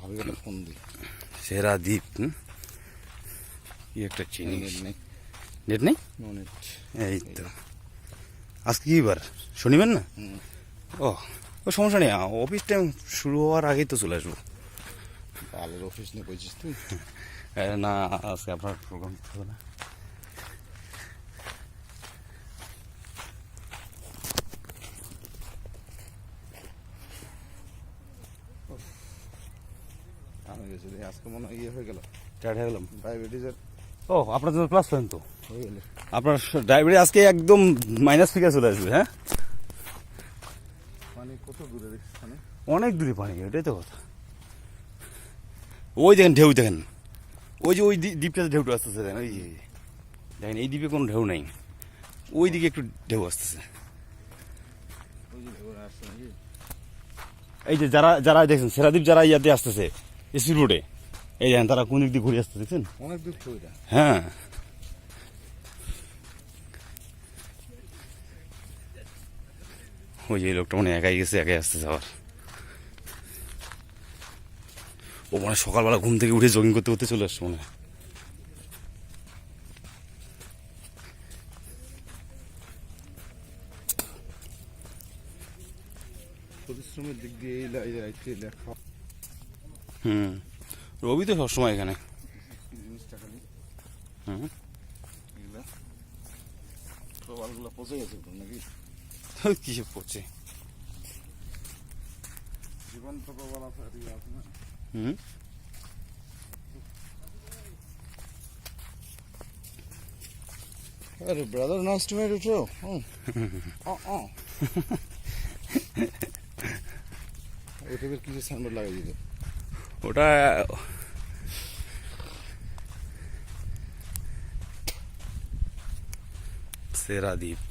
ভাবিকে ফোন দিই। সেরা দ্বীপ, কি একটা জিনিস। নেই, নেট নেই, নো নেট। এই তো। আজকে কি বার? শনিবার না? ও ও সমস্যা নেই, অফিস টাইম শুরু হওয়ার আগেই তো চলে আসবো। আলোর অফিস নিয়ে বলছিস তুই? না, আজকে আপনার প্রোগ্রাম হবে না। আমি গেছি আজকে মনে হয় ইয়ে হয়ে গেল, টায়ার্ড হয়ে গেলাম। ডায়াবেটিসের ও, আপনার জন্য প্লাস পয়েন্ট তো। হয়ে গেলে আপনার ডায়াবেটিস আজকে একদম মাইনাস ফিগার চলে আসবে। হ্যাঁ, মানে কত দূরে দেখছিস? মানে অনেক দূরে পানি, ওটাই তো কথা। ওই দেখেন ঢেউ, দেখেন ওই যে ওই দ্বীপটাতে ঢেউটা আসতেছে, দেখেন ওই যে, দেখেন এই দ্বীপে কোনো ঢেউ নাই, ওই দিকে একটু ঢেউ আসতেছে। ওই যে ঢেউ আসছে নাকি? এই যে যারা যারা দেখছেন সেরাদ্বীপ, যারা ইয়াতে আসতেছে স্পিড বোটে, এই দেখেন তারা কোন দিক দিয়ে ঘুরে আসতে দেখছেন। অনেক দূর তো ওইটা। হ্যাঁ, ওই যে লোকটা মানে একাই গেছে, একাই আসতেছে আবার। ও মানে সকালবেলা ঘুম থেকে উঠে জগিং করতে করতে চলে আসছে মনে হয়। পরিশ্রমের দিক দিয়ে এই লেখা রবি তো সবসময় এখানে। জিনিসটা খালি হুম, এগুলা প্রবালগুলো পচে গেছে তো নাকি? কিসব করছে। জীবন্ত প্রবাল আছে আর ইয়ে আছে না? হুম, আরে brother, nice to meet you too. ওইটাকে কিছু সাইনবোর্ড লাগাই দিত। ওটা সেরা দ্বীপ।